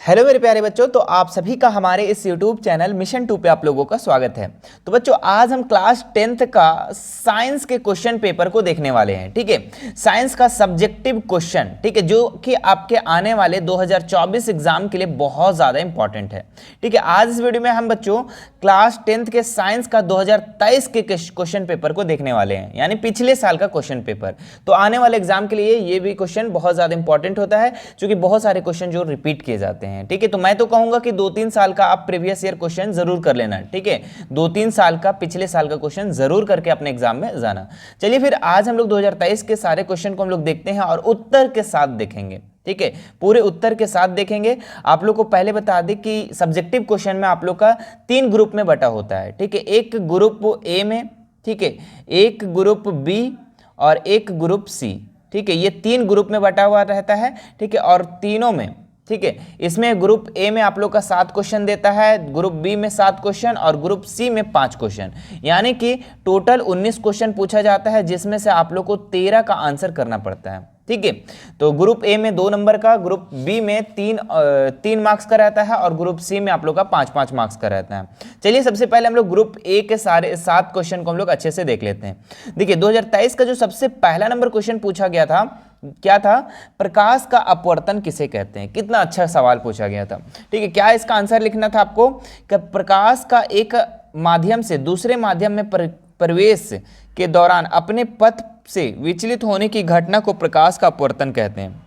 Hello मेरे प्यारे बच्चों, तो आप सभी का हमारे इस YouTube चैनल मिशन 2 पे आप लोगों का स्वागत है। तो बच्चों, आज हम क्लास 10th का साइंस के क्वेश्चन पेपर को देखने वाले हैं। ठीक है, साइंस का सब्जेक्टिव क्वेश्चन, ठीक है, जो कि आपके आने वाले 2024 एग्जाम के लिए बहुत ज़्यादा इंपॉर्टेंट है। ठीक है, आज इस वीडियो में हम बच्चों क्लास 10th के साइंस का 2023 के क्वेश्चन पेपर को देखने वाले हैं, यानी पिछले साल का क्वेश्चन पेपर। तो आने वाले एग्जाम के लिए ये भी क्वेश्चन बहुत ज़्यादा इंपॉर्टेंट होता है, क्योंकि बहुत सारे क्वेश्चन जो रिपीट किए जाते हैं। ठीक है, तो मैं तो कहूंगा कि 2-3 साल का आप प्रीवियस ईयर क्वेश्चन जरूर कर लेना। ठीक है, 2-3 साल का पिछले साल का क्वेश्चन जरूर करके अपने एग्जाम में जाना। चलिए फिर आज हम लोग 2023 के सारे क्वेश्चन को हम लोग देखते हैं और उत्तर के साथ देखेंगे। ठीक है, पूरे उत्तर के साथ देखेंगे। आप लोग को पहले बता दें कि सब्जेक्टिव क्वेश्चन में आप लोग का 3 ग्रुप में बटा होता है। ठीक है, एक ग्रुप ए में, ठीक है, एक ग्रुप बी और एक ग्रुप सी। ठीक है, ये 3 ग्रुप में बटा हुआ रहता है। ठीक है, और तीनों में, ठीक है, इसमें ग्रुप ए में आप लोग का 7 क्वेश्चन देता है, ग्रुप बी में 7 क्वेश्चन और ग्रुप सी में 5 क्वेश्चन, यानी कि टोटल 19 क्वेश्चन पूछा जाता है, जिसमें से आप लोग को 13 का आंसर करना पड़ता है। ठीक है, तो ग्रुप ए में 2 नंबर का, ग्रुप बी में 3 मार्क्स का रहता है और ग्रुप सी में आप लोग का 5-5 मार्क्स का रहता है। चलिए सबसे पहले हम लोग ग्रुप ए के सारे 7 क्वेश्चन को हम लोग अच्छे से देख लेते हैं। देखिए 2023 का जो सबसे पहला नंबर क्वेश्चन पूछा गया था, क्या था? प्रकाश का अपवर्तन किसे कहते हैं? कितना अच्छा सवाल पूछा गया था। ठीक है, क्या इसका आंसर लिखना था आपको कि प्रकाश का एक माध्यम से दूसरे माध्यम में प्रवेश के दौरान अपने पथ से विचलित होने की घटना को प्रकाश का अपवर्तन कहते हैं।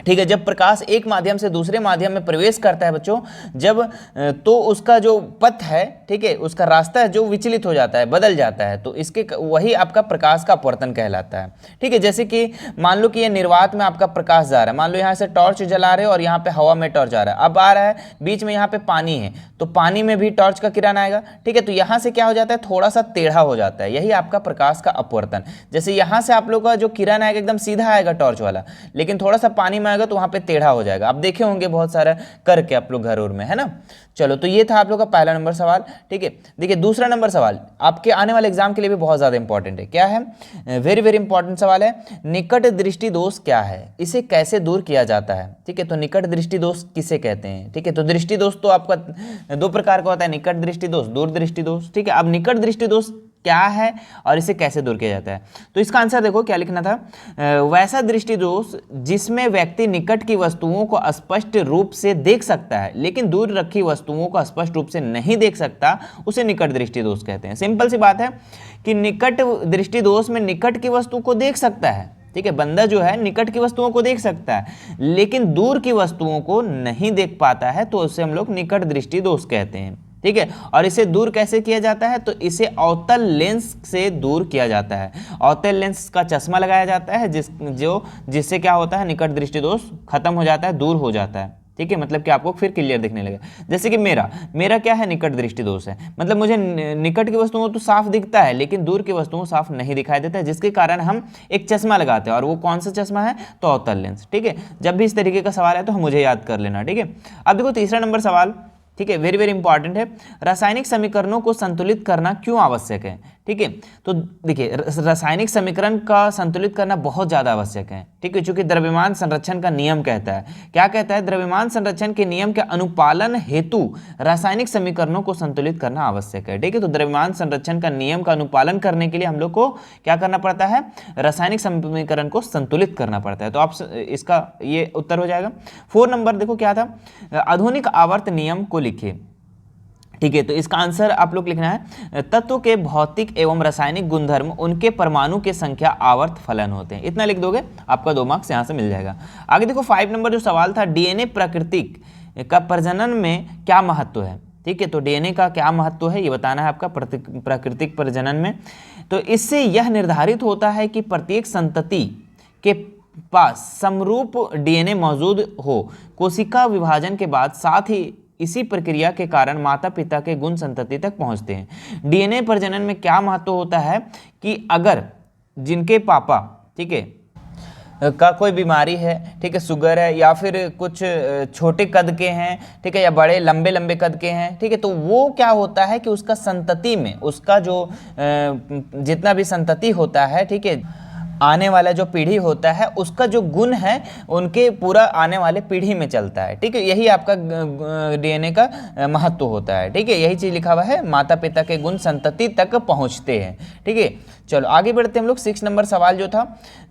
ठीक है, जब प्रकाश एक माध्यम से दूसरे माध्यम में प्रवेश करता है बच्चों, जब तो उसका जो पथ है, ठीक है, उसका रास्ता है जो विचलित हो जाता है, बदल जाता है, तो इसके वही आपका प्रकाश का अपवर्तन कहलाता है। ठीक है, जैसे कि मान लो कि ये निर्वात में आपका प्रकाश जा रहा है, मान लो यहाँ से टॉर्च जला रहे हो और यहाँ पे हवा में टॉर्च आ रहा है, अब आ रहा है बीच में यहाँ पे पानी है, तो पानी में भी टॉर्च का किरण आएगा। ठीक है, तो यहाँ से क्या हो जाता है, थोड़ा सा टेढ़ा हो जाता है, यही आपका प्रकाश का अपवर्तन। जैसे यहाँ से आप लोग का जो किरण आएगा एकदम सीधा आएगा टॉर्च वाला, लेकिन थोड़ा सा पानी में आएगा तो वहां पे टेढ़ा हो जाएगा। आप देखे होंगे बहुत सारा करके आप लोग घर में, है ना। चलो, तो ये था आप लोग का पहला नंबर सवाल। ठीक है, देखिए दूसरा नंबर सवाल आपके आने वाले एग्जाम के लिए भी बहुत ज्यादा इंपॉर्टेंट है। क्या है? वेरी वेरी इंपॉर्टेंट सवाल है। निकट दृष्टि दोष क्या है? इसे कैसे दूर किया जाता है? ठीक है, तो निकट दृष्टि दोष किसे कहते हैं? ठीक है, तो दृष्टि दोष तो आपका 2 प्रकार का होता है, निकट दृष्टि दोष, दूर दृष्टि दोष। ठीक है, अब निकट दृष्टि दोष क्या है और इसे कैसे दूर किया जाता है? तो इसका आंसर देखो क्या लिखना था। वैसा दृष्टि दोष जिसमें व्यक्ति निकट की वस्तुओं को स्पष्ट रूप से देख सकता है लेकिन दूर रखी वस्तुओं को स्पष्ट रूप से नहीं देख सकता, उसे निकट दृष्टि दोष कहते हैं। सिंपल सी बात है कि निकट दृष्टि दोष में निकट की वस्तु को देख सकता है। ठीक है, बंदा जो है निकट की वस्तुओं को देख सकता है लेकिन दूर की वस्तुओं को नहीं देख पाता है, तो उसे हम लोग निकट दृष्टि दोष कहते हैं। ठीक है, और इसे दूर कैसे किया जाता है? तो इसे अवतल लेंस से दूर किया जाता है। अवतल लेंस का चश्मा लगाया जाता है जिससे क्या होता है, निकट दृष्टि दोष खत्म हो जाता है, दूर हो जाता है। ठीक है, मतलब कि आपको फिर क्लियर दिखने लगे। जैसे कि मेरा क्या है, निकट दृष्टि दोष है, मतलब मुझे निकट की वस्तुओं तो साफ दिखता है लेकिन दूर की वस्तुओं साफ नहीं दिखाई देता है, जिसके कारण हम एक चश्मा लगाते हैं, और वो कौन सा चश्मा है? तो अवतल लेंस। ठीक है, जब भी इस तरीके का सवाल है तो मुझे याद कर लेना। ठीक है, अब देखो तीसरा नंबर सवाल, ठीक है, वेरी वेरी इंपॉर्टेंट है। रासायनिक समीकरणों को संतुलित करना क्यों आवश्यक है? ठीक है, तो देखिए रासायनिक समीकरण का संतुलित करना बहुत ज़्यादा आवश्यक है। ठीक है, चूंकि द्रव्यमान संरक्षण का नियम कहता है, क्या कहता है? द्रव्यमान संरक्षण के नियम के अनुपालन हेतु रासायनिक समीकरणों को संतुलित करना आवश्यक है। ठीक है, तो द्रव्यमान संरक्षण का नियम का अनुपालन करने के लिए हम लोग को क्या करना पड़ता है? रासायनिक समीकरण को संतुलित करना पड़ता है। तो आप इसका ये उत्तर हो जाएगा। 4 नंबर देखो क्या था, आधुनिक आवर्त नियम को लिखिए। ठीक है, तो इसका आंसर आप लोग लिखना है, तत्व के भौतिक एवं रासायनिक गुणधर्म उनके परमाणु के संख्या आवर्त फलन होते हैं। इतना लिख दोगे आपका 2 मार्क्स यहाँ से मिल जाएगा। आगे देखो 5 नंबर जो सवाल था, डीएनए प्राकृतिक का प्रजनन में क्या महत्व है? ठीक है, तो डीएनए का क्या महत्व है ये बताना है आपका प्राकृतिक प्रजनन में। तो इससे यह निर्धारित होता है कि प्रत्येक संतति के पास समरूप डीएनए मौजूद हो। कोशिका विभाजन के बाद साथ ही इसी प्रक्रिया के कारण माता पिता के गुण संतति तक पहुंचते हैं। डीएनए प्रजनन में क्या महत्व होता है कि अगर जिनके पापा, ठीक है, का कोई बीमारी है, ठीक है, शुगर है या फिर कुछ छोटे कद के हैं, ठीक है, या बड़े लंबे लंबे कद के हैं, ठीक है, तो वो क्या होता है कि उसका संतति में उसका जो जितना भी संतति होता है, ठीक है, आने वाला जो पीढ़ी होता है उसका जो गुण है उनके पूरा आने वाले पीढ़ी में चलता है, ठीक है। यही आपका डीएनए का महत्व होता है, ठीक है। यही चीज लिखा हुआ है, माता पिता के गुण संतति तक पहुंचते हैं, ठीक है। चलो आगे बढ़ते हैं हम लोग। 6 नंबर सवाल जो था,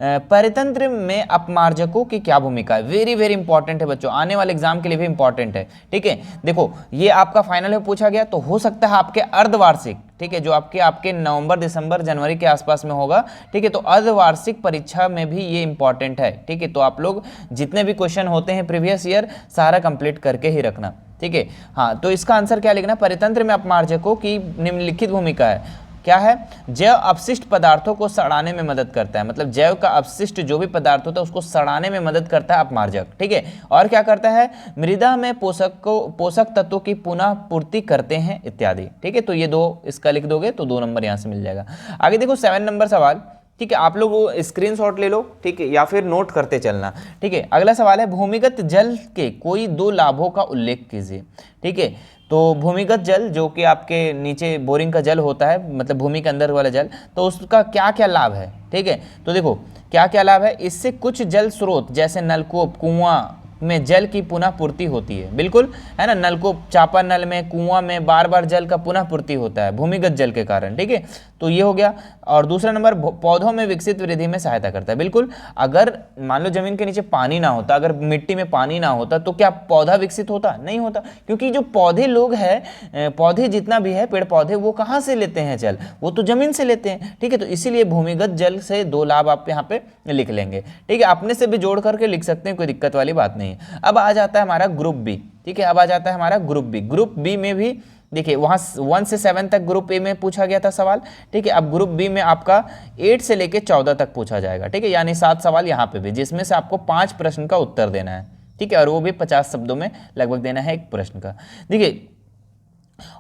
परितंत्र में अपमार्जकों की क्या भूमिका है। वेरी वेरी इंपॉर्टेंट है बच्चों, आने वाले एग्जाम के लिए भी इंपॉर्टेंट है, ठीक है। देखो ये आपका फाइनल में पूछा गया तो हो सकता है आपके अर्धवार्षिक, ठीक है, जो आपके नवंबर दिसंबर जनवरी के आसपास में होगा, ठीक है। तो अर्धवार्षिक परीक्षा में भी ये इंपॉर्टेंट है, ठीक है। तो आप लोग जितने भी क्वेश्चन होते हैं प्रीवियस ईयर सारा कंप्लीट करके ही रखना, ठीक है। हाँ, तो इसका आंसर क्या लिखना, परितंत्र में अपमार्जकों की निम्नलिखित भूमिका है। क्या है, जैव अपशिष्ट पदार्थों को सड़ाने में मदद करता है, मतलब जैव का अपशिष्ट जो भी पदार्थ होता है उसको सड़ाने में मदद करता है अपमार्जक, ठीक है। और क्या करता है, मृदा में पोषक तत्वों की पुनः पूर्ति करते हैं इत्यादि, ठीक है। तो ये दो इसका लिख दोगे तो 2 नंबर यहाँ से मिल जाएगा। आगे देखो 7 नंबर सवाल, ठीक है। आप लोग स्क्रीनशॉट ले लो, ठीक है, या फिर नोट करते चलना, ठीक है। अगला सवाल है, भूमिगत जल के कोई 2 लाभों का उल्लेख कीजिए, ठीक है। तो भूमिगत जल जो कि आपके नीचे बोरिंग का जल होता है, मतलब भूमि के अंदर वाला जल, तो उसका क्या क्या लाभ है, ठीक है। तो देखो क्या क्या लाभ है, इससे कुछ जल स्रोत जैसे नलकूप कुआं में जल की पुनः पूर्ति होती है, बिल्कुल है ना। नलकूप चापा नल में कुआं में बार बार जल का पुनः पूर्ति होता है भूमिगत जल के कारण, ठीक है। तो ये हो गया। और दूसरा नंबर, पौधों में विकसित वृद्धि में सहायता करता है, बिल्कुल। अगर मान लो जमीन के नीचे पानी ना होता, अगर मिट्टी में पानी ना होता तो क्या पौधा विकसित होता, नहीं होता, क्योंकि जो पौधे लोग हैं, पौधे जितना भी है पेड़ पौधे, वो कहाँ से लेते हैं जल, वो तो जमीन से लेते हैं, ठीक है। तो इसीलिए भूमिगत जल से 2 लाभ आप यहाँ पे लिख लेंगे, ठीक है। अपने से भी जोड़ करके लिख सकते हैं, कोई दिक्कत वाली बात नहीं है। अब आ जाता है हमारा ग्रुप बी, ठीक है। अब आ जाता है हमारा ग्रुप बी। ग्रुप बी में भी देखिए वहां 1 से 7 तक ग्रुप ए में पूछा गया था सवाल, ठीक है। अब ग्रुप बी में आपका 8 से लेके 14 तक पूछा जाएगा, ठीक है। यानी 7 सवाल यहाँ पे भी, जिसमें से आपको 5 प्रश्न का उत्तर देना है, ठीक है। और वो भी 50 शब्दों में लगभग देना है एक प्रश्न का। देखिए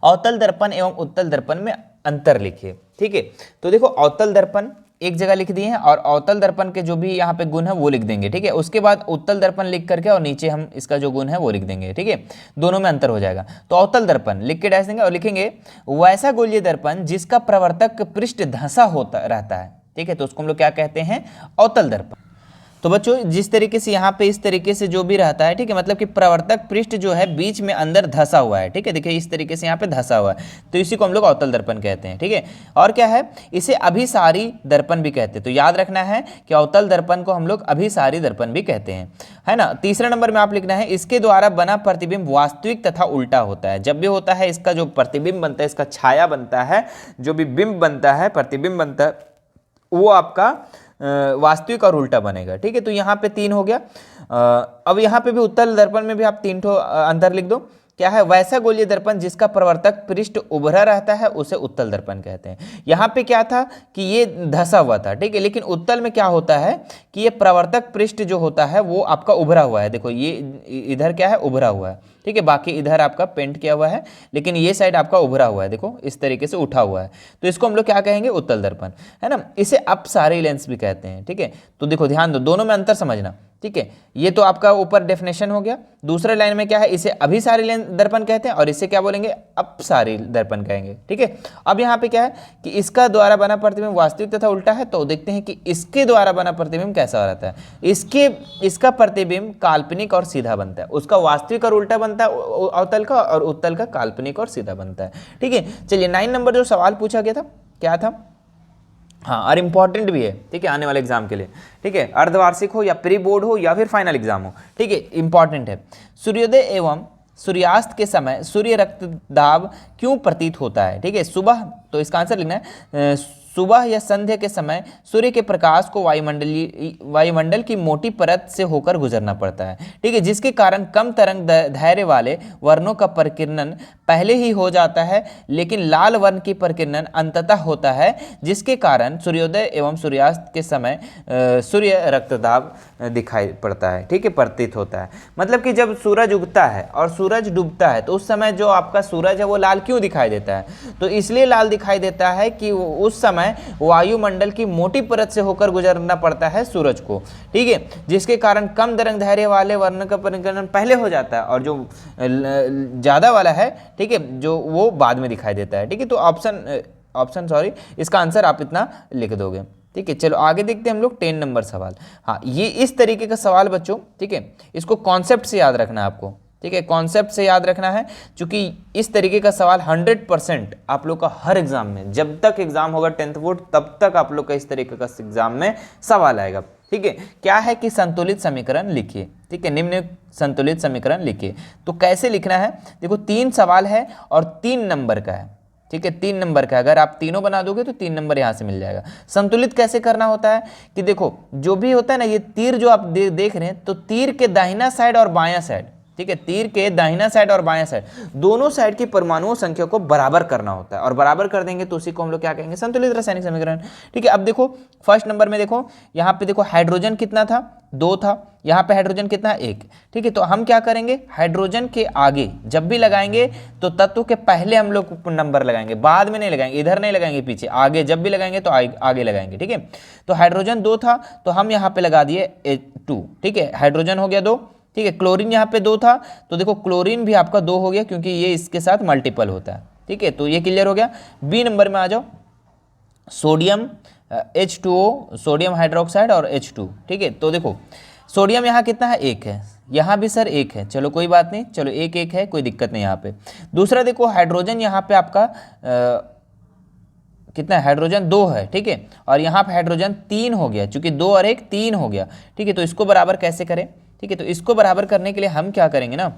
अवतल दर्पण एवं उत्तल दर्पण में अंतर लिखिए, ठीक है। तो देखो अवतल दर्पण एक जगह लिख दिए हैं और अवतल दर्पण के जो भी यहाँ पे गुण है वो लिख देंगे, ठीक है। उसके बाद उत्तल दर्पण लिख करके और नीचे हम इसका जो गुण है वो लिख देंगे, ठीक है। दोनों में अंतर हो जाएगा। तो अवतल दर्पण लिख के डैश देंगे और लिखेंगे वैसा गोलीय दर्पण जिसका प्रवर्तक पृष्ठ धंसा होता रहता है, ठीक है। तो उसको हम लोग क्या कहते हैं, अवतल दर्पण। तो बच्चों जिस तरीके से यहाँ पे इस तरीके से जो भी रहता है, ठीक है, मतलब कि प्रवर्तक पृष्ठ जो है बीच में अंदर धंसा हुआ है, ठीक है। देखिए इस तरीके से यहाँ पे धंसा हुआ है, तो इसी को हम लोग अवतल दर्पण कहते हैं, ठीक है। और क्या है, इसे अभिसारी दर्पण भी कहते हैं। तो याद रखना है कि अवतल दर्पण को हम लोग अभिसारी दर्पण भी कहते हैं, है ना। तीसरे नंबर में आप लिखना है, इसके द्वारा बना प्रतिबिंब वास्तविक तथा उल्टा होता है। जब भी होता है इसका जो प्रतिबिंब बनता है, इसका छाया बनता है, जो भी बिंब बनता है, प्रतिबिंब बनता है, वो आपका वास्तविक और उल्टा बनेगा, ठीक है। तो यहाँ पे 3 हो गया। अब यहाँ पे भी उत्तल दर्पण में भी आप 3 ठो अंतर लिख दो। क्या है, वैसा गोलीय दर्पण जिसका प्रवर्तक पृष्ठ उभरा रहता है उसे उत्तल दर्पण कहते हैं। यहाँ पे क्या था कि ये धंसा हुआ था, ठीक है, लेकिन उत्तल में क्या होता है कि ये प्रवर्तक पृष्ठ जो होता है वो आपका उभरा हुआ है। देखो ये इधर क्या है, उभरा हुआ है, ठीक है। बाकी इधर आपका पेंट किया हुआ है, लेकिन ये साइड आपका उभरा हुआ है, देखो इस तरीके से उठा हुआ है। तो इसको हम लोग क्या कहेंगे, उत्तल दर्पण, है ना। इसे अपसारी लेंस भी कहते हैं, ठीक है। तो देखो ध्यान दो, दोनों में अंतर समझना, ठीक है। ये तो आपका ऊपर डेफिनेशन हो गया। दूसरे लाइन में क्या है, इसे अभिसारी दर्पण कहते हैं और इसे क्या बोलेंगे, अपसारी दर्पण कहेंगे, ठीक है। अब यहाँ पे क्या है कि इसका द्वारा बना प्रतिबिंब वास्तविक तथा उल्टा है। तो देखते हैं कि इसके द्वारा बना प्रतिबिंब कैसा रहता है। इसका प्रतिबिंब काल्पनिक और सीधा बनता है, उसका वास्तविक और उल्टा बनता है अवतल का, और उत्तल का काल्पनिक और सीधा बनता है, ठीक है। चलिए 9 नंबर जो सवाल पूछा गया था क्या था, हाँ, और इंपॉर्टेंट भी है, ठीक है, आने वाले एग्जाम के लिए, ठीक है। अर्धवार्षिक हो या प्री बोर्ड हो या फिर फाइनल एग्जाम हो, ठीक है, इंपॉर्टेंट है। सूर्योदय एवं सूर्यास्त के समय सूर्य रक्तदाब क्यों प्रतीत होता है, ठीक है। सुबह, तो इसका आंसर लिखना है, सुबह या संध्या के समय सूर्य के प्रकाश को वायुमंडल की मोटी परत से होकर गुजरना पड़ता है, ठीक है, जिसके कारण कम तरंग दैर्घ्य वाले वर्णों का परिकिरणन पहले ही हो जाता है, लेकिन लाल वर्ण की परिकिरणन अंततः होता है, जिसके कारण सूर्योदय एवं सूर्यास्त के समय सूर्य रक्तदाब दिखाई पड़ता है, ठीक है, प्रतीत होता है। मतलब कि जब सूरज उगता है और सूरज डूबता है तो उस समय जो आपका सूरज है वो लाल क्यों दिखाई देता है, तो इसलिए लाल दिखाई देता है कि उस समय वायुमंडल की मोटी परत से होकर गुजरना पड़ता है सूरज को, ठीक है, जिसके कारण कम तरंग दैर्घ्य वाले वर्ण का परिकिरणन पहले हो जाता है और जो ज्यादा वाला है, ठीक है, जो वो बाद में दिखाई देता है, ठीक है। तो ऑप्शन सॉरी, इसका आंसर आप इतना लिख दोगे, ठीक है। चलो आगे देखते हैं हम लोग 10 नंबर सवाल। हाँ, ये इस तरीके का सवाल बच्चों, ठीक है, इसको कॉन्सेप्ट से याद रखना है आपको, ठीक है, कॉन्सेप्ट से याद रखना है, क्योंकि इस तरीके का सवाल 100% आप लोग का हर एग्जाम में, जब तक एग्जाम होगा 10th बोर्ड तब तक आप लोग का इस तरीके का एग्जाम में सवाल आएगा, ठीक है। क्या है कि संतुलित समीकरण लिखिए, ठीक है, निम्न संतुलित समीकरण लिखिए। तो कैसे लिखना है, देखो 3 सवाल है और 3 नंबर का है, ठीक है, 3 नंबर का। अगर आप तीनों बना दोगे तो 3 नंबर यहाँ से मिल जाएगा। संतुलित कैसे करना होता है कि देखो, जो भी होता है ना, ये तीर जो आप देख रहे हैं, तो तीर के दाहिना साइड और बायां साइड, ठीक है, तीर के दाहिना साइड और बायां साइड दोनों साइड की परमाणुओं संख्या को बराबर करना होता है, और बराबर कर देंगे तो उसी को हम लोग क्या कहेंगे, संतुलित रासायनिक समीकरण, ठीक है। अब देखो फर्स्ट नंबर में देखो, यहाँ पे देखो हाइड्रोजन कितना था, 2 था, यहाँ पे हाइड्रोजन कितना है, 1, ठीक है। तो हम क्या करेंगे, हाइड्रोजन के आगे जब भी लगाएंगे तो तत्व के पहले हम लोग नंबर लगाएंगे, बाद में नहीं लगाएंगे, इधर नहीं लगाएंगे, पीछे, आगे जब भी लगाएंगे तो आगे लगाएंगे, ठीक है। तो हाइड्रोजन 2 था तो हम यहाँ पे लगा दिए 2, ठीक है, हाइड्रोजन हो गया 2, ठीक है। क्लोरीन यहाँ पे 2 था तो देखो क्लोरीन भी आपका 2 हो गया, क्योंकि ये इसके साथ मल्टीपल होता है, ठीक है। तो ये क्लियर हो गया। बी नंबर में आ जाओ, सोडियम H2O, सोडियम हाइड्रोक्साइड और H2, ठीक है। तो देखो सोडियम यहाँ कितना है, 1 है, यहाँ भी सर 1 है, चलो कोई बात नहीं, चलो 1 है, कोई दिक्कत नहीं यहाँ पे। दूसरा देखो हाइड्रोजन यहाँ पे आपका कितना है, हाइड्रोजन 2 है, ठीक है, और यहाँ पे हाइड्रोजन 3 हो गया, चूंकि 2 और 1 3 हो गया, ठीक है। तो इसको बराबर कैसे करें, ठीक है। तो इसको बराबर करने के लिए हम क्या करेंगे ना,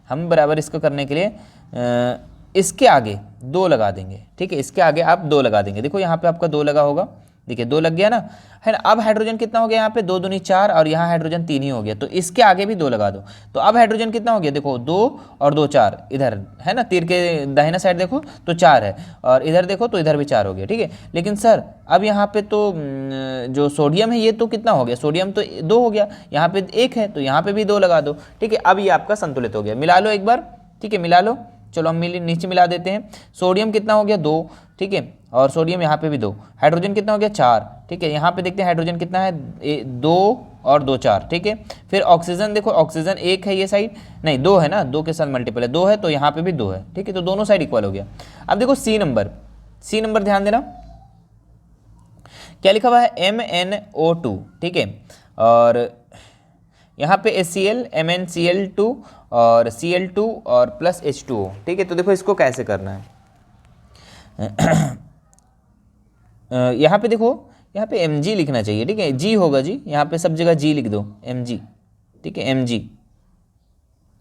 हम बराबर इसको करने के लिए इसके आगे 2 लगा देंगे, ठीक है, इसके आगे आप 2 लगा देंगे। देखो यहाँ पे आपका 2 लगा होगा, देखिए 2 लग गया ना, है ना। अब हाइड्रोजन कितना हो गया, यहाँ पे 2 दूनी 4 और यहाँ हाइड्रोजन 3 ही हो गया, तो इसके आगे भी 2 लगा दो। तो अब हाइड्रोजन कितना हो गया, देखो 2 और 2 4, इधर है ना, तीर के दाहिना साइड देखो तो 4 है, और इधर देखो तो इधर भी 4 हो गया, ठीक है। लेकिन सर अब यहाँ पे तो जो सोडियम है ये तो कितना हो गया, सोडियम तो 2 हो गया, यहाँ पे 1 है तो यहाँ पे भी 2 लगा दो, ठीक है। अब ये आपका संतुलित हो गया, मिला लो एक बार, ठीक है, मिला लो। चलो हम नीचे मिला देते हैं। सोडियम कितना हो गया, 2, ठीक है, और सोडियम यहाँ पे भी 2, हाइड्रोजन कितना हो गया, 4, ठीक है। यहाँ पे देखते हैं हाइड्रोजन कितना है, 2 और 2 4, ठीक है। फिर ऑक्सीजन देखो, ऑक्सीजन 1 है ये साइड, नहीं 2 है ना, 2 के साथ मल्टीपल है, 2 है तो यहाँ पे भी 2 है, ठीक है। तो दोनों साइड इक्वल हो गया। अब देखो सी नंबर ध्यान देना, क्या लिखा हुआ है, MnO2, ठीक है, और यहाँ पे HCl MnCl2 और Cl2 और प्लस H2O, ठीक है। तो देखो इसको कैसे करना है, यहाँ पे देखो, यहाँ पे Mg लिखना चाहिए, ठीक है, G होगा जी, यहाँ पे सब जगह G लिख दो, Mg, ठीक है, Mg।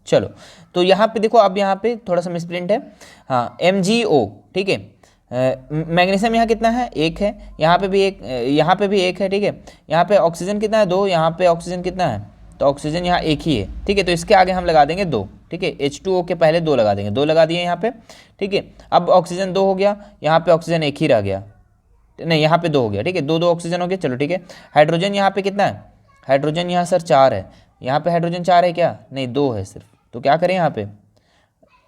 चलो तो यहाँ पे देखो, अब यहाँ पे थोड़ा सा मिसप्रिंट है, हाँ MgO, ठीक है। मैग्नीशियम यहाँ कितना है, 1 है, यहाँ पे भी 1, यहाँ पे भी 1 है, ठीक है। यहाँ पे ऑक्सीजन कितना है, 2, यहाँ पे ऑक्सीजन कितना है, तो ऑक्सीजन यहाँ 1 ही है, ठीक है। तो इसके आगे हम लगा देंगे 2, ठीक है, H2O के पहले 2 लगा देंगे, 2 लगा दिए यहाँ पे, ठीक है। अब ऑक्सीजन 2 हो गया, यहाँ पे ऑक्सीजन 1 ही रह गया, नहीं यहाँ पे 2 हो गया, ठीक है, 2 ऑक्सीजन हो गया, चलो ठीक है। हाइड्रोजन यहाँ पे कितना है, हाइड्रोजन यहाँ सर 4 है, यहाँ पे हाइड्रोजन 4 है क्या, नहीं 2 है सिर्फ, तो क्या करें यहाँ पे,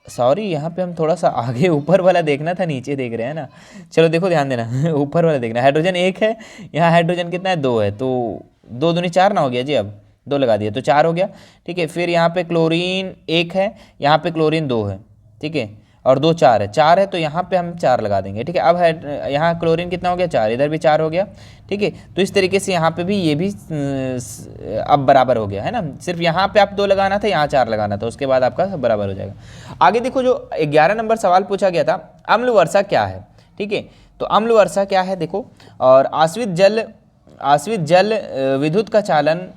सॉरी यहाँ पे हम थोड़ा सा आगे ऊपर वाला देखना था, नीचे देख रहे हैं ना, चलो देखो ध्यान देना ऊपर वाला देखना, हाइड्रोजन 1 है, यहाँ हाइड्रोजन कितना है, 2 है, तो 2 दूनी 4 ना हो गया जी, अब 2 लगा दिया तो 4 हो गया, ठीक है। फिर यहाँ पे क्लोरीन 1 है, यहाँ पे क्लोरीन 2 है, ठीक है, और 2 4 है, 4 है तो यहाँ पे हम 4 लगा देंगे, ठीक है। अब है यहाँ क्लोरीन कितना हो गया, 4, इधर भी 4 हो गया, ठीक है। तो इस तरीके से यहाँ पे भी ये भी अब बराबर हो गया है ना, सिर्फ यहाँ पे आप 2 लगाना था, यहाँ 4 लगाना था, उसके बाद आपका बराबर हो जाएगा। आगे देखो जो 11 नंबर सवाल पूछा गया था, अम्ल वर्षा क्या है, ठीक है। तो अम्ल वर्षा क्या है देखो, और आश्रित जल विद्युत का चालन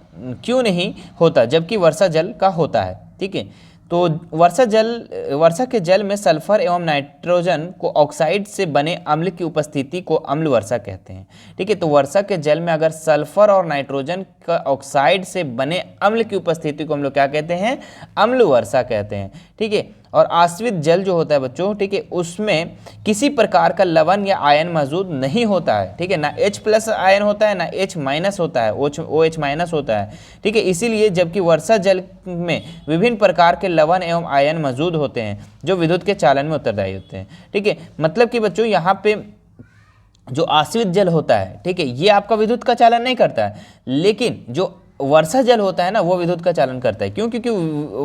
क्यों नहीं होता जबकि वर्षा जल का होता है, ठीक है। तो वर्षा के जल में सल्फर एवं नाइट्रोजन को ऑक्साइड से बने अम्ल की उपस्थिति को अम्ल वर्षा कहते हैं, ठीक है। तो वर्षा के जल में अगर सल्फर और नाइट्रोजन का ऑक्साइड से बने अम्ल की उपस्थिति को हम लोग क्या कहते हैं, अम्ल वर्षा कहते हैं, ठीक है। और आश्रित जल जो होता है बच्चों, ठीक है, उसमें किसी प्रकार का लवण या आयन मौजूद नहीं होता है, ठीक है, ना H+ आयन होता है, ना H- होता है, OH- होता है, ठीक है। इसीलिए जबकि वर्षा जल में विभिन्न प्रकार के लवण एवं आयन मौजूद होते हैं जो विद्युत के चालन में उत्तरदायी होते हैं, ठीक है। मतलब कि बच्चों यहाँ पे जो आश्रित जल होता है, ठीक है, ये आपका विद्युत का चालन नहीं करता है, लेकिन जो वर्षा जल होता है ना वो विद्युत का चालन करता है, क्यों, क्योंकि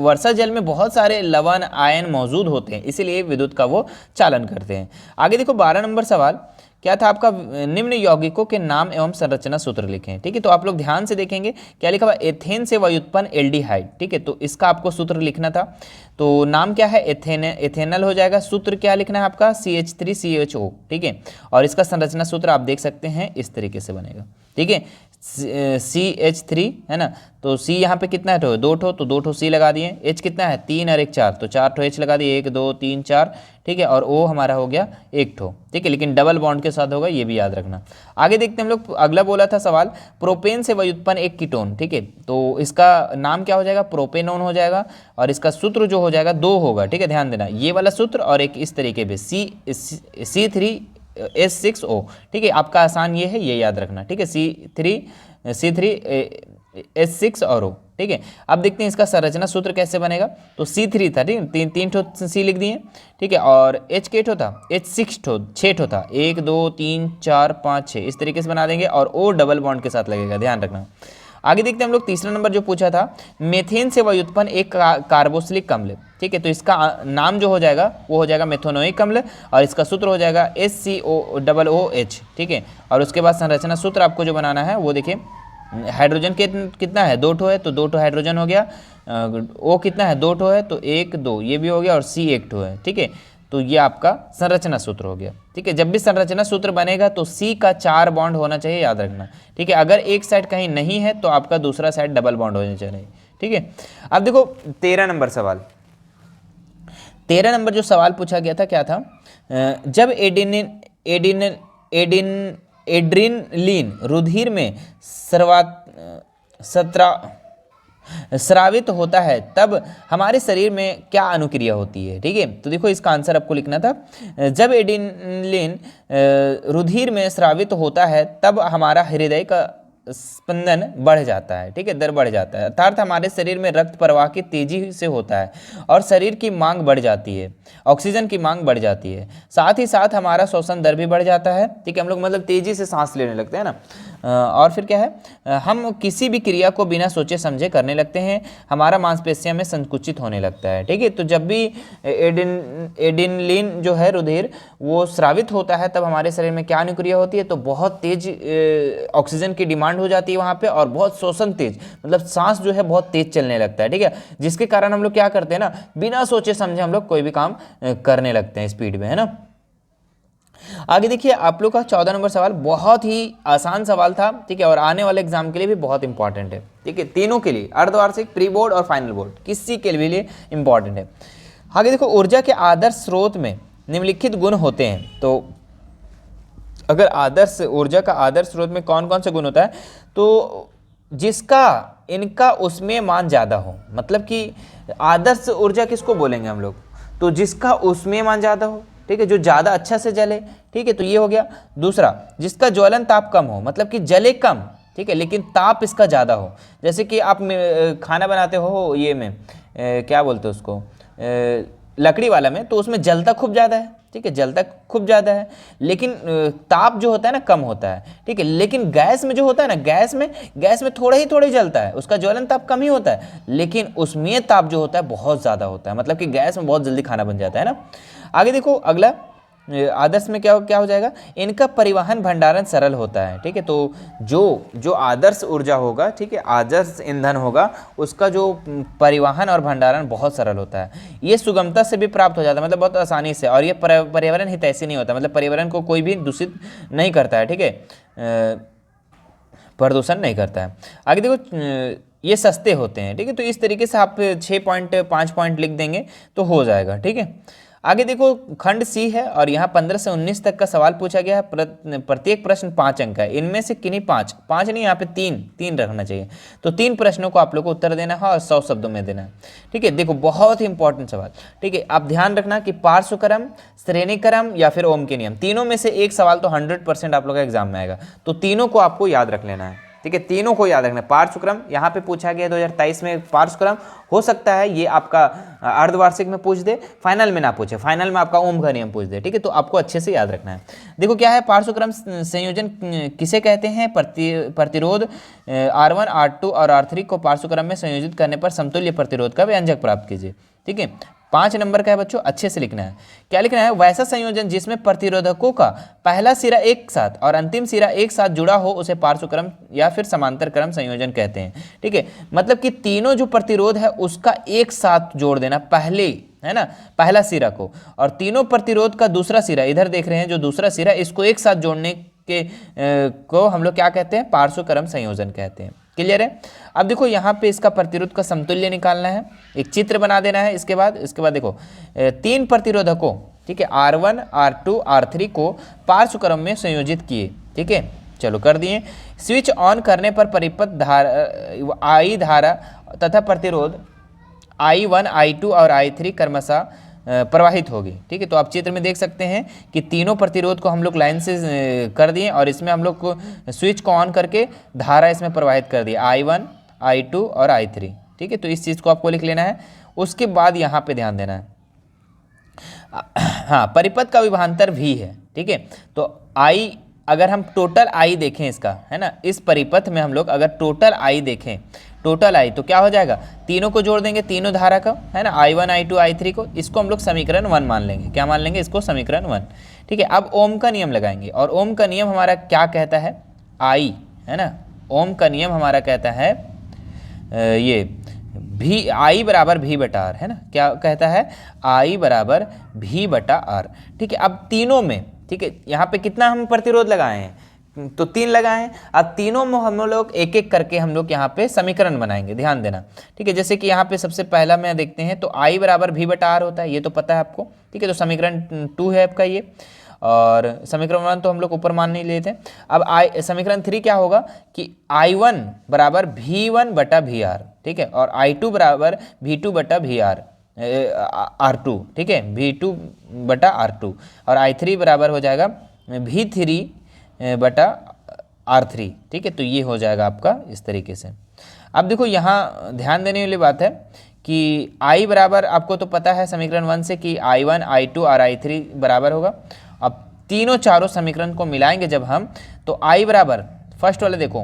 वर्षा जल में बहुत सारे लवण आयन मौजूद होते हैं, इसीलिए विद्युत का वो चालन करते हैं। आगे देखो 12 नंबर सवाल, क्या था आपका, निम्न यौगिकों के नाम एवं संरचना सूत्र लिखें। ठीक है, तो आप लोग ध्यान से देखेंगे क्या लिखा हुआ, एथेन से व्युत्पन्न एल्डिहाइड। ठीक है, तो इसका आपको सूत्र लिखना था। तो नाम क्या है, एथेनल हो जाएगा। सूत्र क्या लिखना है आपका, CH3CHO। ठीक है, और इसका संरचना सूत्र आप देख सकते हैं इस तरीके से बनेगा। ठीक है, CH3 है ना, तो C यहाँ पे कितना है, दो ठो, तो दो ठो C लगा दिए। H कितना है, 3 और 1 4, तो 4 ठो H लगा दिए, 1 2 3 4। ठीक है, और O हमारा हो गया 1 ठो। ठीक है, लेकिन डबल बॉन्ड के साथ होगा, ये भी याद रखना। आगे देखते हैं हम लोग, अगला बोला था सवाल, प्रोपेन से व्युत्पन्न एक कीटोन। ठीक है, तो इसका नाम क्या हो जाएगा, प्रोपेनोन हो जाएगा, और इसका सूत्र जो हो जाएगा 2 होगा। ठीक है, ध्यान देना, ये वाला सूत्र और एक इस तरीके पे C3H6O। ठीक है, आपका आसान ये है, ये याद रखना। ठीक है, C3H6 और O। ठीक है, अब देखते हैं इसका संरचना सूत्र कैसे बनेगा। तो C3 था, ठीक है, तीन ठो C लिख दिए। ठीक है, और H के ठो था, H6 ठो, 6 ठो था, 1 2 3 4 5 6, इस तरीके से बना देंगे, और O डबल बॉन्ड के साथ लगेगा, ध्यान रखना। आगे देखते हैं हम लोग, तीसरा नंबर जो पूछा था, मेथेन से व्युत्पन्न एक कार्बोक्सिलिक अम्ल। ठीक है, तो इसका नाम जो हो जाएगा वो हो जाएगा मेथोनोइक अम्ल, और इसका सूत्र हो जाएगा HCOOH। ठीक है, और उसके बाद संरचना सूत्र आपको जो बनाना है वो देखिए, हाइड्रोजन कितना है, 2 ठो है, तो 2 ठो हाइड्रोजन हो गया। O कितना है, 2 ठो है, तो 1 2 ये भी हो गया, और C 1 ठो है। ठीक है, तो ये आपका संरचना सूत्र हो गया। ठीक है, जब भी संरचना सूत्र बनेगा तो C का 4 बॉन्ड होना चाहिए, याद रखना। ठीक है, अगर एक साइड कहीं नहीं है तो आपका दूसरा साइड डबल बॉन्ड होना चाहिए। ठीक है, अब देखो 13 नंबर सवाल। 13 नंबर जो सवाल पूछा गया था क्या था, जब एड्रेनलिन रुधिर में स्रावित होता है तब हमारे शरीर में क्या अनुक्रिया होती है। ठीक है, तो देखो इसका आंसर आपको लिखना था, जब एड्रेनलिन रुधिर में स्रावित होता है तब हमारा हृदय का स्पंदन बढ़ जाता है। ठीक है, दर बढ़ जाता है, अर्थात हमारे शरीर में रक्त प्रवाह की तेजी से होता है, और शरीर की मांग बढ़ जाती है, ऑक्सीजन की मांग बढ़ जाती है। साथ ही साथ हमारा श्वसन दर भी बढ़ जाता है। ठीक है, हम लोग मतलब तेजी से सांस लेने लगते हैं ना। और फिर क्या है, हम किसी भी क्रिया को बिना सोचे समझे करने लगते हैं, हमारा मांसपेशियां में संकुचित होने लगता है। ठीक है, तो जब भी एड्रेनलिन जो है रुधिर वो स्रावित होता है तब हमारे शरीर में क्या अनुक्रिया होती है, तो बहुत तेज ऑक्सीजन की डिमांड हो जाती है वहाँ पे, और बहुत श्वसन तेज, मतलब सांस जो है बहुत तेज चलने लगता है। ठीक है, जिसके कारण हम लोग क्या करते हैं ना, बिना सोचे समझे हम लोग कोई भी काम करने लगते हैं स्पीड में, है ना। आगे देखिए आप लोग का 14 नंबर सवाल बहुत ही आसान सवाल था। ठीक है, और आने वाले एग्जाम के लिए भी बहुत इंपॉर्टेंट है। ठीक है, तीनों के लिए, अर्धवार्षिक, प्री बोर्ड और फाइनल बोर्ड, किसी के लिए इंपॉर्टेंट है। आगे देखो, ऊर्जा के आदर्श स्रोत में निम्नलिखित गुण होते हैं। तो अगर आदर्श ऊर्जा का आदर्श स्रोत में कौन कौन से गुण होता है, तो जिसका इनका उसमें मान ज़्यादा हो, मतलब कि आदर्श ऊर्जा किसको बोलेंगे हम लोग, तो जिसका उसमें मान ज़्यादा हो। ठीक है, जो ज़्यादा अच्छा से जले। ठीक है, तो ये हो गया। दूसरा, जिसका ज्वलन ताप कम हो, मतलब कि जले कम, ठीक है, लेकिन ताप इसका ज़्यादा हो। जैसे कि आप खाना बनाते हो ये में क्या बोलते हो उसको, लकड़ी वाला में, तो उसमें जलता खूब ज़्यादा है। ठीक है, जलता खूब ज़्यादा है, लेकिन ताप जो होता है ना कम होता है। ठीक है, लेकिन गैस में जो होता है ना, गैस में थोड़ा ही जलता है, उसका ज्वलन ताप कम ही होता है, लेकिन उसमें ताप जो होता है बहुत ज़्यादा होता है, मतलब कि गैस में बहुत जल्दी खाना बन जाता है ना। आगे देखो, अगला आदर्श में क्या हो जाएगा, इनका परिवहन भंडारण सरल होता है। ठीक है, तो जो आदर्श ऊर्जा होगा, ठीक है, आदर्श ईंधन होगा, उसका जो परिवहन और भंडारण बहुत सरल होता है। ये सुगमता से भी प्राप्त हो जाता है, मतलब बहुत आसानी से, और ये पर्यावरण हितैषी नहीं होता, मतलब पर्यावरण को कोई भी दूषित नहीं करता है। ठीक है, प्रदूषण नहीं करता है। आगे देखो, ये सस्ते होते हैं। ठीक है, तो इस तरीके से आप 6 पॉइंट 5 पॉइंट लिख देंगे तो हो जाएगा। ठीक है, आगे देखो, खंड सी है और यहाँ 15 से 19 तक का सवाल पूछा गया है। प्रत्येक प्रश्न 5 अंक है। इनमें से किन्हीं 5 नहीं, यहाँ पे 3 रखना चाहिए। तो 3 प्रश्नों को आप लोग को उत्तर देना है और 100 शब्दों में देना है। ठीक है, देखो बहुत ही इंपॉर्टेंट सवाल। ठीक है, आप ध्यान रखना कि पार्श्वक्रम, श्रेणी क्रम या फिर ओम के नियम, तीनों में से एक सवाल तो 100% आप लोग का एग्जाम में आएगा। तो तीनों को आपको याद रख लेना है। ठीक है, तीनों को याद रखना। पार्श्वक्रम यहाँ पे पूछा गया 2023 में, पार्श्वक्रम हो सकता है ये आपका अर्धवार्षिक में पूछ दे, फाइनल में ना पूछे, फाइनल में आपका ओम का नियम पूछ दे। ठीक है, तो आपको अच्छे से याद रखना है। देखो क्या है, पार्श्वक्रम संयोजन किसे कहते हैं, प्रतिरोध R1 R2 और R3 को पार्श्वक्रम में संयोजित करने पर समतुल्य प्रतिरोध का व्यंजक प्राप्त कीजिए। ठीक है, 5 नंबर का है बच्चों, अच्छे से लिखना है। क्या लिखना है? वैसा संयोजन जिसमें प्रतिरोधकों का पहला सिरा एक साथ और अंतिम सिरा एक साथ जुड़ा हो उसे पार्श्व क्रम या फिर समांतर क्रम संयोजन कहते हैं। ठीक है, मतलब कि तीनों जो प्रतिरोध है उसका एक साथ जोड़ देना पहले, है ना, पहला सिरा को, और तीनों प्रतिरोध का दूसरा सिरा, इधर देख रहे हैं जो दूसरा सिरा, इसको एक साथ जोड़ने के को हम लोग क्या कहते हैं? पार्श्व क्रम संयोजन कहते हैं। क्लियर है? अब देखो यहाँ पे इसका प्रतिरोध का समतुल्य निकालना है, एक चित्र बना देना है। इसके बाद देखो 3 प्रतिरोधकों, ठीक है, R1 R2 R3 को पार्श्व क्रम में संयोजित किए। ठीक है, चलो कर दिए। स्विच ऑन करने पर परिपथ धारा I धारा तथा प्रतिरोध I1 I2 और I3 क्रमशः प्रवाहित होगी। ठीक है, तो आप चित्र में देख सकते हैं कि तीनों प्रतिरोध को हम लोग लाइन से कर दिए और इसमें हम लोग को स्विच को ऑन करके धारा इसमें प्रवाहित कर दी, I1 I2 और I3। ठीक है, तो इस चीज़ को आपको लिख लेना है। उसके बाद यहाँ पे ध्यान देना है, हाँ, परिपथ का विभवांतर भी है। ठीक है, तो I, अगर हम टोटल I देखें इसका, है ना, इस परिपथ में हम लोग अगर टोटल I देखें, टोटल I तो क्या हो जाएगा? तीनों को जोड़ देंगे, तीनों धारा का, है ना, I1 I2 I3 को, इसको हम लोग समीकरण 1 मान लेंगे। क्या मान लेंगे? इसको समीकरण 1। ठीक है, अब ओम का नियम लगाएंगे, और ओम का नियम हमारा क्या कहता है? I, है ना, ओम का नियम हमारा कहता है ये भी I बराबर V बटा R, है ना, क्या कहता है? I बराबर V बटा R। ठीक है, अब तीनों में, ठीक है, यहाँ पे कितना हम प्रतिरोध लगाए हैं? तो 3 लगाए हैं। अब तीनों में हम लोग एक एक करके हम लोग यहाँ पे समीकरण बनाएंगे, ध्यान देना। ठीक है, जैसे कि यहाँ पे सबसे पहला में देखते हैं तो I बराबर V बटा R होता है, ये तो पता है आपको। ठीक है, तो समीकरण 2 है आपका ये, और समीकरण 1 तो हम लोग ऊपर मान नहीं लेते। अब समीकरण 3 क्या होगा कि I1 बराबर V1 बटा VR, ठीक है, और I2 बराबर V2 बटा VR R2, ठीक है, V2 बटा R2, और I3 बराबर हो जाएगा V3 बटा R3। ठीक है, तो ये हो जाएगा आपका इस तरीके से। अब देखो यहाँ ध्यान देने वाली बात है कि I बराबर, आपको तो पता है समीकरण 1 से कि I1 I2 और I3 बराबर होगा। अब तीनों चारों समीकरण को मिलाएंगे जब हम, तो I बराबर, फर्स्ट वाले देखो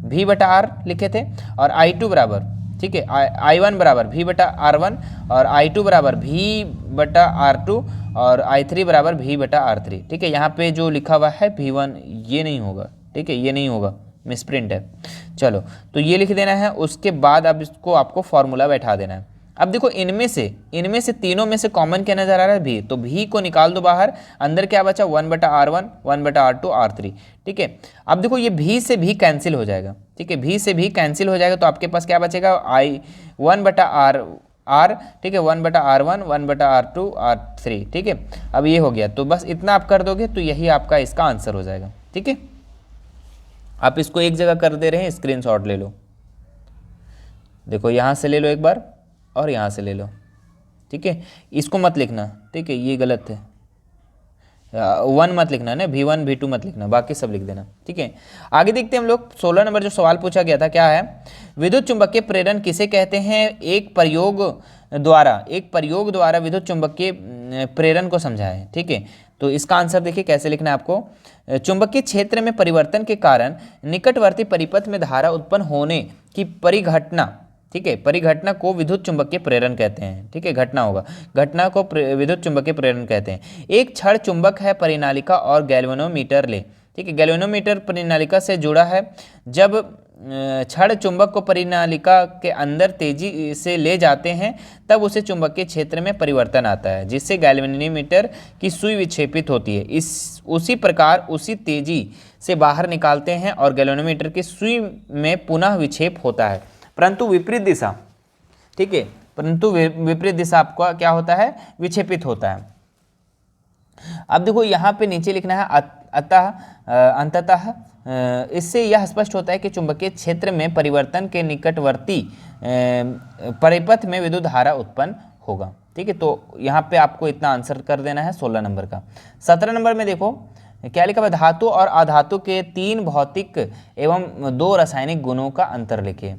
V बटा R लिखे थे, और I2 बराबर, ठीक है, I1 बराबर V बटा R1, और I2 बराबर V बटा R2, और I3 बराबर V बटा R3। ठीक है, यहाँ पे जो लिखा हुआ है V1, ये नहीं होगा। ठीक है, ये नहीं होगा, मिसप्रिंट है। चलो, तो ये लिख देना है। उसके बाद अब इसको आपको फॉर्मूला बैठा देना है। अब देखो इनमें से तीनों में से कॉमन क्या नजर आ रहा है? V, तो V को निकाल दो बाहर, अंदर क्या बचा? 1 बटा R1, 1 बटा R2, R3। ठीक है, अब देखो ये V से भी कैंसिल हो जाएगा। ठीक है, V से भी कैंसिल हो जाएगा, तो आपके पास क्या बचेगा? 1 बटा R, ठीक है, 1 बटा R1, 1 बटा R2, R3। ठीक है, अब ये हो गया, तो बस इतना आप कर दोगे तो यही आपका इसका आंसर हो जाएगा। ठीक है, आप इसको एक जगह कर दे रहे हैं, स्क्रीनशॉट ले लो। देखो यहाँ से ले लो एक बार, और यहाँ से ले लो। ठीक है, इसको मत लिखना, ठीक है, ये गलत है, 1 मत लिखना ना, V1 V2 मत लिखना, बाकी सब लिख देना। ठीक है, आगे देखते हैं हम लोग। 16 नंबर जो सवाल पूछा गया था, क्या है? विद्युत चुंबकीय प्रेरण किसे कहते हैं? एक प्रयोग द्वारा विद्युत चुंबकीय प्रेरण को समझाएं। ठीक है, तो इसका आंसर देखिए कैसे लिखना है आपको। चुंबकीय क्षेत्र में परिवर्तन के कारण निकटवर्ती परिपथ में धारा उत्पन्न होने की परिघटना, ठीक है, परिघटना को विद्युत चुंबकीय प्रेरण कहते हैं। ठीक है, घटना होगा, घटना को विद्युत चुंबकीय प्रेरण कहते हैं। एक क्षण चुंबक है, परिनालिका और गैल्वेनोमीटर ले। ठीक है, गैल्वेनोमीटर परिनालिका से जुड़ा है। जब क्षण चुंबक को परिनालिका के अंदर तेजी से ले जाते हैं तब उसे चुंबकीय क्षेत्र में परिवर्तन आता है, जिससे गैल्वेनोमीटर की सुई विक्षेपित होती है। उसी प्रकार उसी तेजी से बाहर निकालते हैं और गैल्वेनोमीटर की सुई में पुनः विक्षेप होता है, परंतु विपरीत दिशा। ठीक है, परंतु विपरीत दिशा आपका क्या होता है? विक्षेपित होता है। अब देखो यहाँ पे नीचे लिखना है अंततः इससे यह स्पष्ट होता है कि चुंबकीय क्षेत्र में परिवर्तन के निकटवर्ती परिपथ में विद्युत धारा उत्पन्न होगा। ठीक है, तो यहाँ पे आपको इतना आंसर कर देना है 16 नंबर का। 17 नंबर में देखो क्या लिखा है? धातु और अधातु के 3 भौतिक एवं 2 रासायनिक गुणों का अंतर लिखिए।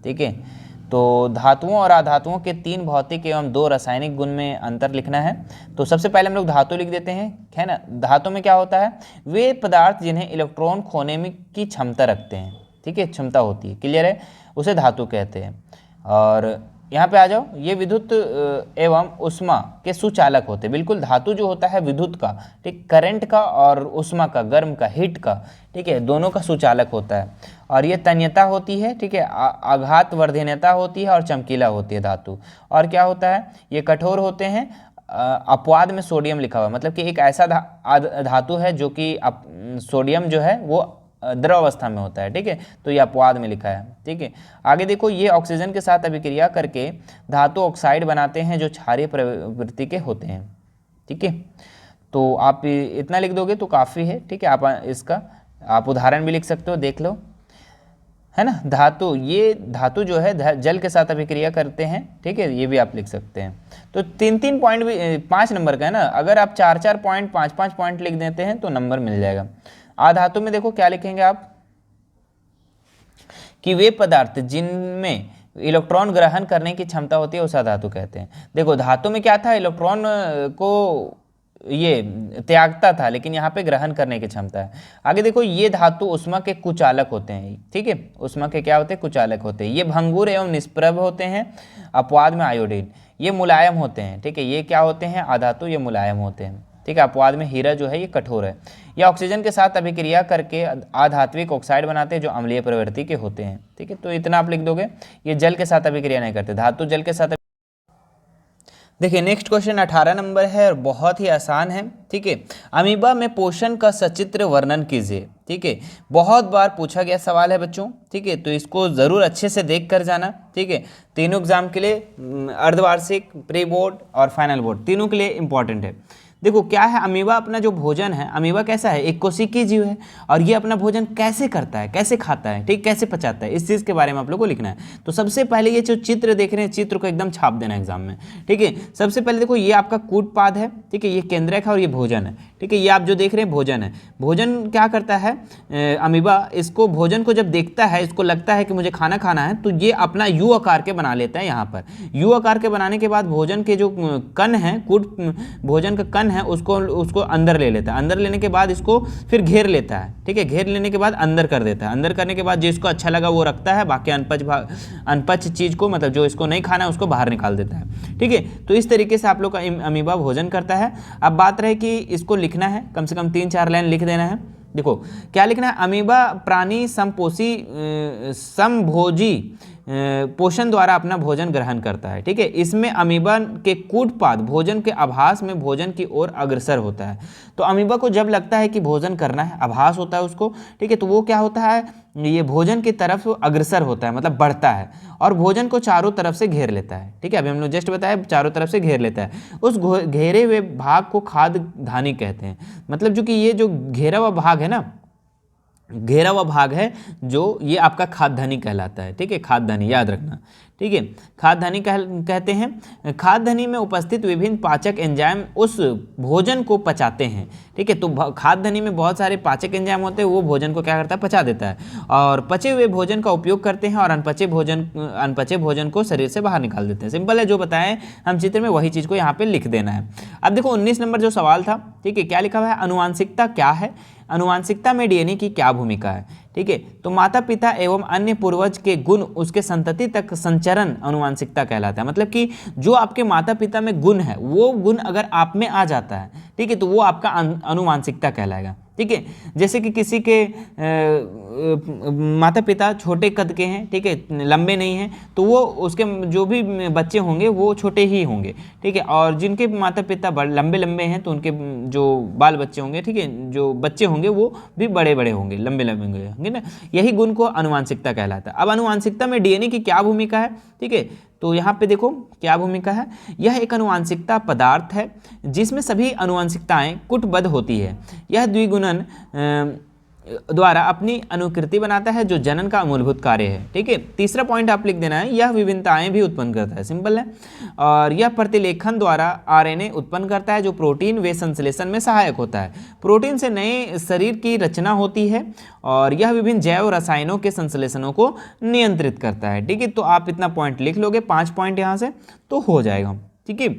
ठीक है, तो धातुओं और अधातुओं के 3 भौतिक एवं 2 रासायनिक गुण में अंतर लिखना है। तो सबसे पहले हम लोग धातु लिख देते हैं, है ना। धातु में क्या होता है? वे पदार्थ जिन्हें इलेक्ट्रॉन खोने में की क्षमता रखते हैं। ठीक है, क्षमता होती है, क्लियर है, उसे धातु कहते हैं। और यहाँ पे आ जाओ, ये विद्युत एवं उष्मा के सुचालक होते हैं। बिल्कुल, धातु जो होता है विद्युत का, ठीक, करंट का और उष्मा का, गर्म का, हीट का, ठीक है, दोनों का सुचालक होता है। और ये तन्यता होती है, ठीक है, आघात वर्धनीयता होती है और चमकीला होती है धातु। और क्या होता है, ये कठोर होते हैं। अपवाद में सोडियम लिखा हुआ है, मतलब कि एक ऐसा धातु है जो कि सोडियम जो है वो द्रव अवस्था में होता है, ठीक है, तो ये अपवाद में लिखा है, ठीक है। आगे देखो, ये ऑक्सीजन के साथ अभिक्रिया करके धातु ऑक्साइड बनाते हैं जो क्षारीय प्रवृत्ति के होते हैं, ठीक है। तो आप इतना लिख दोगे तो काफ़ी है, ठीक है। आप इसका आप उदाहरण भी लिख सकते हो, देख लो, है ना। धातु, ये धातु जो है जल के साथ अभिक्रिया करते हैं, ठीक है, ये भी आप लिख सकते हैं। तो 3-3 पॉइंट भी 5 नंबर का है ना। अगर आप 4-4 पॉइंट 5-5 पॉइंट लिख देते हैं तो नंबर मिल जाएगा। धातु में देखो क्या लिखेंगे आप, कि वे पदार्थ जिनमें इलेक्ट्रॉन ग्रहण करने की क्षमता होती है उसे धातु कहते हैं। देखो, धातु में क्या था, इलेक्ट्रॉन को ये त्यागता था, लेकिन यहाँ पे ग्रहण करने की क्षमता है। आगे देखो, ये धातु उष्मा के कुचालक होते हैं, ठीक है, उष्मा के क्या होते हैं, कुचालक होते हैं। ये भंगुर एवं निष्प्रभ होते हैं। अपवाद में आयोडीन, ये मुलायम होते हैं, ठीक है, ये क्या होते हैं, अधातु, ये मुलायम होते हैं, ठीक है। अपवाद में हीरा जो है ये कठोर है। ये ऑक्सीजन के साथ अभिक्रिया करके अधात्विक ऑक्साइड बनाते हैं जो अम्लीय प्रवृत्ति के होते हैं, ठीक है। तो इतना आप लिख दोगे। ये जल के साथ अभिक्रिया नहीं करते, धातु जल के साथ। देखिए नेक्स्ट क्वेश्चन 18 नंबर है और बहुत ही आसान है, ठीक है। अमीबा में पोषण का सचित्र वर्णन कीजिए, ठीक है। बहुत बार पूछा गया सवाल है बच्चों, ठीक है, तो इसको ज़रूर अच्छे से देख कर जाना, ठीक है। तीनों एग्जाम के लिए, अर्धवार्षिक, प्री बोर्ड और फाइनल बोर्ड, तीनों के लिए इंपॉर्टेंट है। देखो क्या है, अमीबा अपना जो भोजन है, अमीबा कैसा है, एक कोशिकीय जीव है, और ये अपना भोजन कैसे करता है, कैसे खाता है, ठीक, कैसे पचाता है, इस चीज़ के बारे में आप लोग को लिखना है। तो सबसे पहले ये जो चित्र देख रहे हैं, चित्र को एकदम छाप देना एग्जाम में, ठीक है। सबसे पहले देखो, ये आपका कूटपाद है, ठीक है, ये केंद्रक है और ये भोजन है, ठीक है। ये आप जो देख रहे हैं भोजन है। भोजन क्या करता है, अमीबा इसको भोजन को जब देखता है, इसको लगता है कि मुझे खाना खाना है, तो ये अपना यू आकार के बना लेता है। यहाँ पर यू आकार के बनाने के बाद भोजन के जो कण है, कूट भोजन का कण है, उसको अंदर ले लेता है। अंदर लेने के बाद इसको फिर घेर लेता है, ठीक है। घेर लेने के बाद अंदर कर देता है। अंदर करने के बाद जिसको अच्छा लगा वो रखता है, बाकी अनपच चीज को, मतलब जो इसको नहीं खाना है उसको बाहर निकाल देता है, ठीक है। तो इस तरीके से आप लोग का अमीबा भोजन करता है। अब बात रहे कि इसको लिखना है, कम से कम 3-4 लाइन लिख देना है। देखो क्या लिखना है, अमीबा प्राणी समभोजी पोषण द्वारा अपना भोजन ग्रहण करता है, ठीक है। इसमें अमीबा के कूटपाद भोजन के आभास में भोजन की ओर अग्रसर होता है। तो अमीबा को जब लगता है कि भोजन करना है, आभास होता है उसको, ठीक है, तो वो क्या होता है, ये भोजन की तरफ अग्रसर होता है, मतलब बढ़ता है और भोजन को चारों तरफ से घेर लेता है, ठीक है। अभी हम लोग जस्ट बताया, चारों तरफ से घेर लेता है। उस घेरे हुए भाग को खाद्यधानी कहते हैं। मतलब जो कि ये जो घेरा हुआ भाग है ना, घेरा हुआ भाग है जो, ये आपका खाद्यधानी कहलाता है, ठीक है। खाद्यधानी याद रखना, ठीक है, खाद्यधानी कहते हैं। खाद्यधानी में उपस्थित विभिन्न पाचक एंजाइम उस भोजन को पचाते हैं, ठीक है। तो खाद्यधानी में बहुत सारे पाचक एंजाइम होते हैं, वो भोजन को क्या करता है, पचा देता है और पचे हुए भोजन का उपयोग करते हैं और अनपचे भोजन को शरीर से बाहर निकाल देते हैं। सिंपल है, जो बताएं हम चित्र में वही चीज़ को यहाँ पे लिख देना है। अब देखो 19 नंबर जो सवाल था, ठीक है, क्या लिखा हुआ है, अनुवांशिकता क्या है, अनुवांशिकता में डीएनए की क्या भूमिका है, ठीक है। तो माता पिता एवं अन्य पूर्वज के गुण उसके संतति तक संचरण अनुवांशिकता कहलाता है। मतलब कि जो आपके माता पिता में गुण है, वो गुण अगर आप में आ जाता है, ठीक है, तो वो आपका अनुवांशिकता कहलाएगा, ठीक है। जैसे कि किसी के माता पिता छोटे कद के हैं, ठीक है, लंबे नहीं हैं, तो वो उसके जो भी बच्चे होंगे वो छोटे ही होंगे, ठीक है। और जिनके माता पिता लंबे हैं तो उनके जो बाल बच्चे होंगे, ठीक है, जो बच्चे होंगे वो भी बड़े होंगे, लंबे होंगे ना। यही गुण को अनुवांशिकता कहलाता है। अब अनुवांशिकता में डीएनए की क्या भूमिका है, ठीक है, तो यहाँ पे देखो क्या भूमिका है। यह एक अनुवांशिकता पदार्थ है जिसमें सभी अनुवांशिकताएं कूटबद्ध होती है। यह द्विगुणन द्वारा अपनी अनुकृति बनाता है जो जनन का मूलभूत कार्य है, ठीक है। तीसरा पॉइंट आप लिख देना है, यह विभिन्नताएं भी उत्पन्न करता है, सिंपल है। और यह प्रतिलेखन द्वारा आरएनए उत्पन्न करता है जो प्रोटीन वे संश्लेषण में सहायक होता है। प्रोटीन से नए शरीर की रचना होती है और यह विभिन्न जैव रसायनों के संश्लेषणों को नियंत्रित करता है, ठीक है। तो आप इतना पॉइंट लिख लोगे, 5 पॉइंट यहाँ से तो हो जाएगा, ठीक है।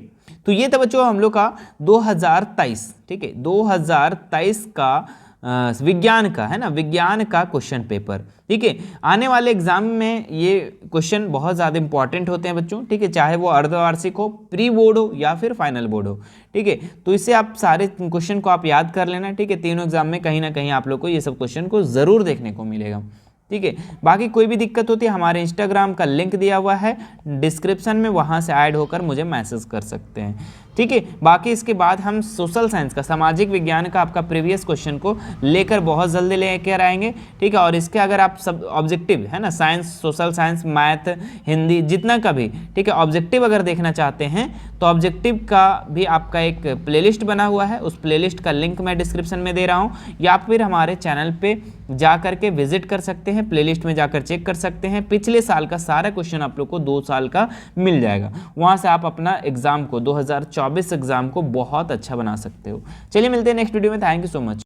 तो ये था बच्चों हम लोग का 2023, ठीक है, 2023 का विज्ञान का, है ना, विज्ञान का क्वेश्चन पेपर। ठीक है, आने वाले एग्जाम में ये क्वेश्चन बहुत ज़्यादा इंपॉर्टेंट होते हैं बच्चों। ठीक है, चाहे वो अर्धवार्षिक हो, प्री बोर्ड हो या फिर फाइनल बोर्ड हो। ठीक है, तो इससे आप सारे क्वेश्चन को आप याद कर लेना। ठीक है, तीनों एग्जाम में कहीं ना कहीं आप लोग को ये सब क्वेश्चन को ज़रूर देखने को मिलेगा। ठीक है, बाकी कोई भी दिक्कत होती है हमारे इंस्टाग्राम का लिंक दिया हुआ है डिस्क्रिप्शन में, वहाँ से ऐड होकर मुझे मैसेज कर सकते हैं। ठीक है, बाकी इसके बाद हम सोशल साइंस का, सामाजिक विज्ञान का आपका प्रीवियस क्वेश्चन को लेकर बहुत जल्दी लेकर आएंगे। ठीक है, और इसके अगर आप सब ऑब्जेक्टिव, है ना, science, social science, math, Hindi, जितना का भी, ठीक है, ऑब्जेक्टिव अगर देखना चाहते हैं तो ऑब्जेक्टिव का भी आपका एक प्लेलिस्ट बना हुआ है, उस प्लेलिस्ट का लिंक मैं डिस्क्रिप्शन में दे रहा हूँ, या फिर हमारे चैनल पे जा करके विजिट कर सकते हैं, प्लेलिस्ट में जाकर चेक कर सकते हैं। पिछले साल का सारा क्वेश्चन आप लोग को 2 साल का मिल जाएगा, वहाँ से आप अपना एग्जाम को 2024 एग्जाम को बहुत अच्छा बना सकते हो। चलिए मिलते हैं नेक्स्ट वीडियो में। Thank you so much.